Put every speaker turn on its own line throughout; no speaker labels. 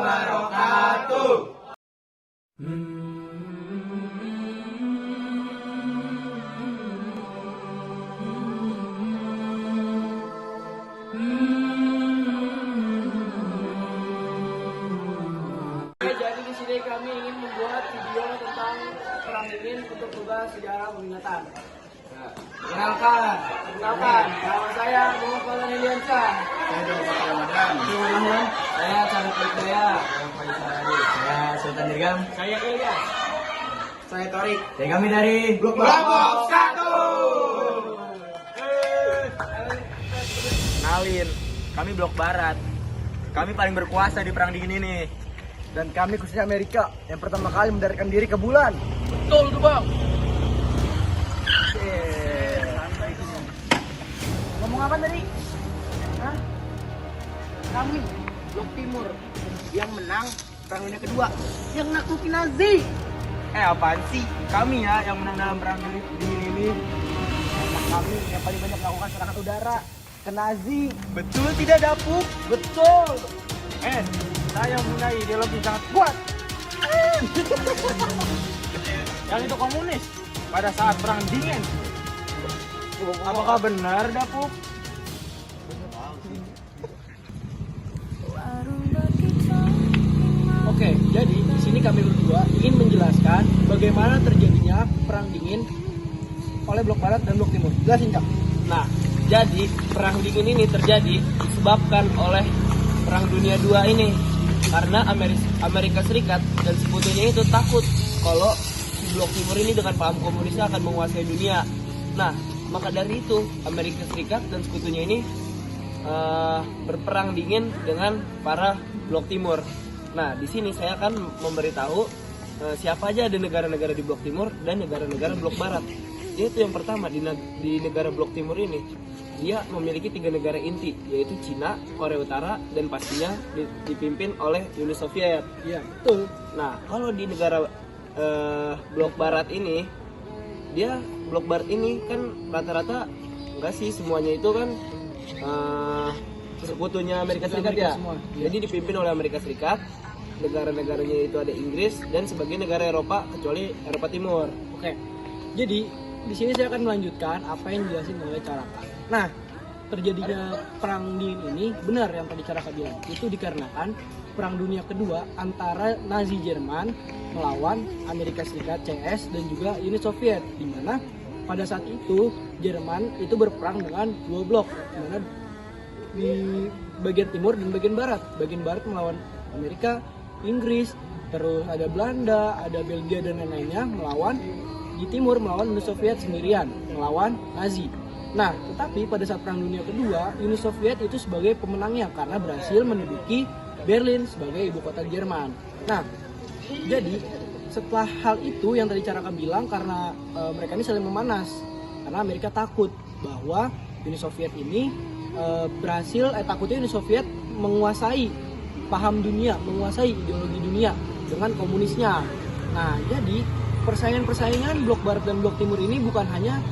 wabarakatuh.
Jadi di sini kami ingin membuat video tentang perang dingin untuk tugas sejarah peminatan. Kenalkan, nama saya Muhammad Fadlan Iliansyah.
Saya Bapak Ramadan.
Saya Camat Baikdaya.
Saya Sultan Dirgam.
Saya Ilyas.
Saya Torik.
Dan kami dari
Kelompok 1.
Kenalin, kami Blok Barat. Kami paling berkuasa di perang dingin ini.
Dan kami khususnya Amerika yang pertama kali mendaratkan diri ke bulan.
Betul tuh bang.
Ngomong apa tadi? Hah?
Kami Blok Timur yang menang perang dunia kedua, yang naklukin Nazi.
Apaan sih? Kami ya yang menang dalam perang dingin ini.
Kami yang paling banyak melakukan serangan udara ke Nazi.
Betul tidak, Dapuk?
Betul.
Saya mulai ideologi sangat kuat.
Yang itu komunis.
Pada saat perang dingin. Apakah benar, Dapuk?
Oke, jadi di sini kami berdua ingin menjelaskan bagaimana terjadinya perang dingin oleh Blok Barat dan Blok Timur. Jelasin, Cak. Nah, jadi perang dingin ini terjadi disebabkan oleh perang dunia 2 ini. Karena Amerika Serikat dan sekutunya itu takut kalau si Blok Timur ini dengan paham komunisnya akan menguasai dunia. Nah, maka dari itu Amerika Serikat dan sekutunya ini berperang dingin dengan para Blok Timur. Nah, di sini saya akan memberitahu siapa aja ada negara-negara di Blok Timur dan negara-negara Blok Barat. Yaitu yang pertama di negara Blok Timur ini, dia memiliki 3 negara inti, yaitu Cina, Korea Utara, dan pastinya dipimpin oleh Uni Soviet.
Iya, betul.
Nah, kalau di negara Blok Barat ini, Blok Barat ini kan rata-rata enggak sih semuanya itu kan sekutunya Amerika Serikat ya.
Semua.
Jadi dipimpin oleh Amerika Serikat. Negara-negaranya itu ada Inggris dan sebagai negara Eropa kecuali Eropa Timur.
Oke. Jadi di sini saya akan melanjutkan apa yang dijelasin oleh Caraka. Nah, terjadinya perang dingin ini benar yang tadi Caraka bilang. Itu dikarenakan perang dunia kedua antara Nazi Jerman melawan Amerika Serikat CS dan juga Uni Soviet, di mana pada saat itu Jerman itu berperang dengan 2 blok, di mana di bagian timur dan bagian barat. Bagian barat melawan Amerika, Inggris, terus ada Belanda, ada Belgia dan lain-lainnya melawan di timur melawan Uni Soviet sendirian melawan Nazi. Nah, tetapi pada saat Perang Dunia Kedua, Uni Soviet itu sebagai pemenangnya karena berhasil menduduki Berlin sebagai ibu kota Jerman. Nah, jadi setelah hal itu yang tadi Caraka bilang karena mereka ini saling memanas karena Amerika takut bahwa Uni Soviet ini takutnya Uni Soviet menguasai paham dunia, menguasai ideologi dunia dengan komunisnya. Nah, jadi persaingan Blok Barat dan Blok Timur ini bukan hanya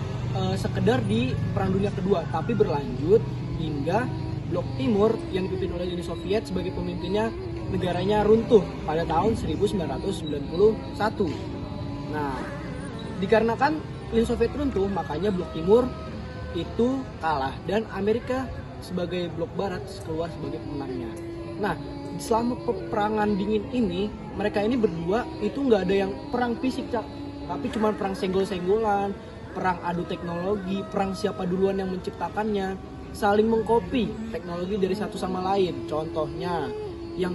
sekedar di Perang Dunia Kedua, tapi berlanjut hingga Blok Timur yang dipimpin oleh Uni Soviet sebagai pemimpinnya negaranya runtuh pada tahun 1991. Nah, dikarenakan Uni Soviet runtuh, makanya Blok Timur itu kalah dan Amerika sebagai Blok Barat keluar sebagai pemenangnya. Nah, selama peperangan dingin ini, mereka ini berdua itu nggak ada yang perang fisik, Cak, tapi cuma perang senggol-senggolan, perang adu teknologi, perang siapa duluan yang menciptakannya, saling mengkopi teknologi dari satu sama lain. Contohnya yang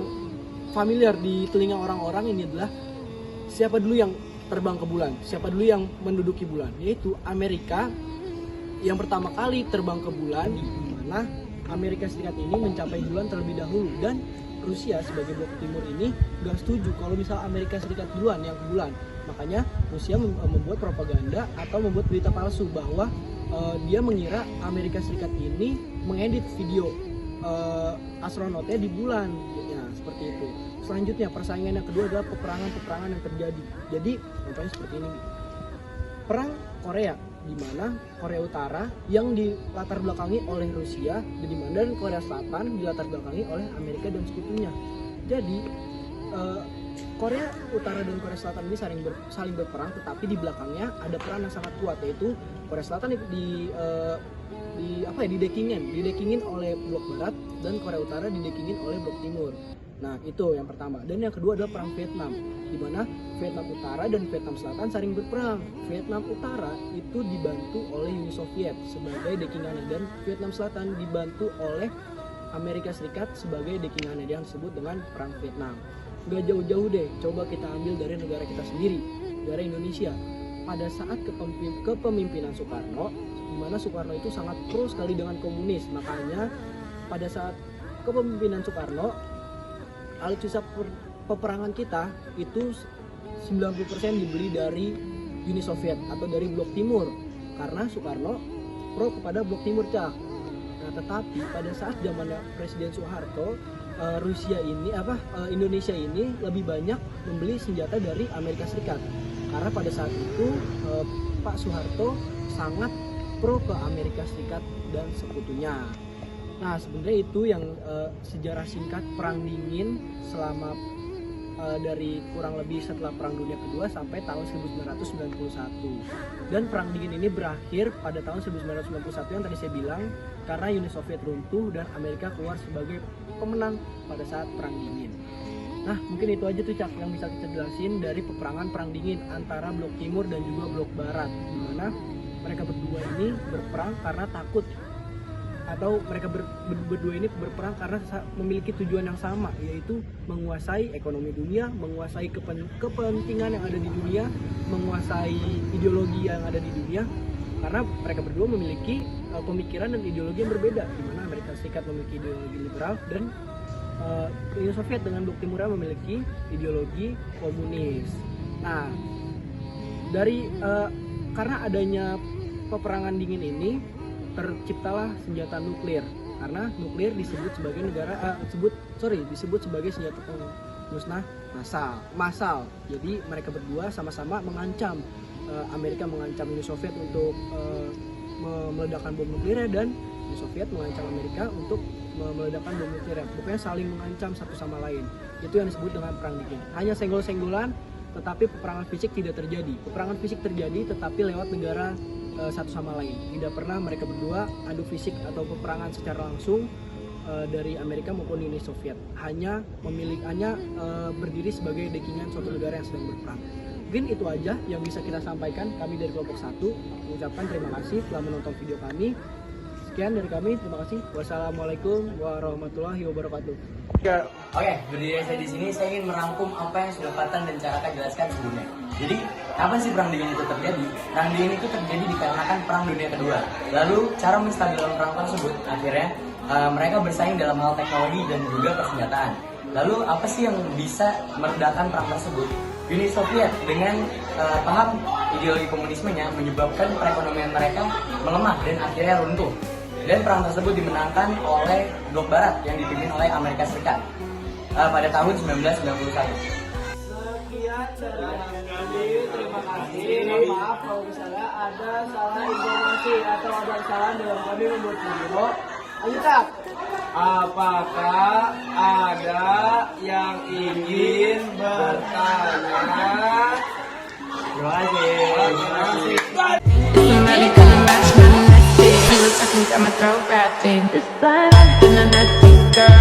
familiar di telinga orang-orang ini adalah siapa dulu yang terbang ke bulan, siapa dulu yang menduduki bulan, yaitu Amerika yang pertama kali terbang ke bulan, di mana Amerika Serikat ini mencapai bulan terlebih dahulu, dan Rusia sebagai Blok Timur ini gak setuju kalau misal Amerika Serikat duluan yang ke bulan. Makanya Rusia membuat propaganda atau membuat berita palsu bahwa dia mengira Amerika Serikat ini mengedit video astronotnya di bulan. Ya, seperti itu. Selanjutnya persaingan yang kedua adalah peperangan yang terjadi. Jadi contohnya seperti ini. Perang Korea, di mana Korea Utara yang dilatar belakangi oleh Rusia dan di mana Korea Selatan dilatar belakangi oleh Amerika dan sekutunya. Jadi Korea Utara dan Korea Selatan ini saling berperang, tetapi di belakangnya ada peran yang sangat kuat, yaitu Korea Selatan didekingin oleh blok barat dan Korea Utara didekingin oleh blok timur. Nah, itu yang pertama. Dan yang kedua adalah perang Vietnam, di mana Vietnam Utara dan Vietnam Selatan saling berperang. Vietnam Utara itu dibantu oleh Uni Soviet sebagai dekingannya, dan Vietnam Selatan dibantu oleh Amerika Serikat sebagai dekingannya, yang disebut dengan perang Vietnam. Gak jauh-jauh deh, coba kita ambil dari negara kita sendiri, negara Indonesia. Pada saat kepemimpinan Soekarno, di mana Soekarno itu sangat pro sekali dengan komunis. Makanya pada saat kepemimpinan Soekarno, alutsista peperangan kita itu 90% dibeli dari Uni Soviet atau dari blok timur, karena Soekarno pro kepada blok timur, Cak. Nah, tetapi pada saat zamannya Presiden Soeharto, Indonesia ini lebih banyak membeli senjata dari Amerika Serikat, karena pada saat itu Pak Soeharto sangat pro ke Amerika Serikat dan sekutunya. Nah, sebenarnya itu yang sejarah singkat Perang Dingin selama dari kurang lebih setelah Perang Dunia Kedua sampai tahun 1991. Dan Perang Dingin ini berakhir pada tahun 1991 yang tadi saya bilang, karena Uni Soviet runtuh dan Amerika keluar sebagai pemenang pada saat Perang Dingin. Nah, mungkin itu aja tuh, Cak, yang bisa kita jelasin dari peperangan Perang Dingin antara blok timur dan juga blok barat, di mana mereka berdua ini berperang karena takut, atau mereka berdua ini berperang karena memiliki tujuan yang sama, yaitu menguasai ekonomi dunia, menguasai kepentingan yang ada di dunia, menguasai ideologi yang ada di dunia, karena mereka berdua memiliki pemikiran dan ideologi yang berbeda, di mana Amerika Serikat memiliki ideologi liberal dan Uni Soviet dengan blok timurnya memiliki ideologi komunis. Nah, karena adanya peperangan dingin ini terciptalah senjata nuklir, karena nuklir disebut sebagai disebut sebagai senjata pemusnah massal. Jadi mereka berdua sama-sama mengancam, Amerika mengancam Uni Soviet untuk meledakkan bom nuklirnya, dan Uni Soviet mengancam Amerika untuk meledakkan bom nuklirnya. Pokoknya saling mengancam satu sama lain. Itu yang disebut dengan perang dingin. Hanya senggol-senggolan, tetapi peperangan fisik tidak terjadi. Peperangan fisik terjadi tetapi lewat negara satu sama lain. Tidak pernah mereka berdua adu fisik atau peperangan secara langsung dari Amerika maupun Uni Soviet. Hanya berdiri sebagai dekingan suatu negara yang sedang berperang. Mungkin itu aja yang bisa kita sampaikan. Kami dari kelompok 1 mengucapkan terima kasih telah menonton video kami. Sekian dari kami, terima kasih. Wassalamualaikum warahmatullahi wabarakatuh.
Oke, berdiri saya di sini, saya ingin merangkum apa yang sudah Fatan dan Caraka jelaskan sebelumnya. Jadi, kapan sih perang dingin itu terjadi? Perang dingin itu terjadi dikarenakan Perang Dunia Kedua. Lalu, cara menstabilkan perang tersebut, akhirnya mereka bersaing dalam hal teknologi dan juga persenjataan. Lalu, apa sih yang bisa meredakan perang tersebut? Uni Soviet dengan paham ideologi komunismenya menyebabkan perekonomian mereka melemah dan akhirnya runtuh. Dan perang tersebut dimenangkan oleh blok barat yang dipimpin oleh Amerika Serikat pada tahun 1991.
Sekian dari kami, terima kasih. Maaf kalau misalnya ada salah informasi atau ada kesalahan dalam kami membuat video. Ayo, Kak. Apakah ada yang ingin bertanya? Terima kasih.
I think I'ma throw bad things. This blind, and I let it go.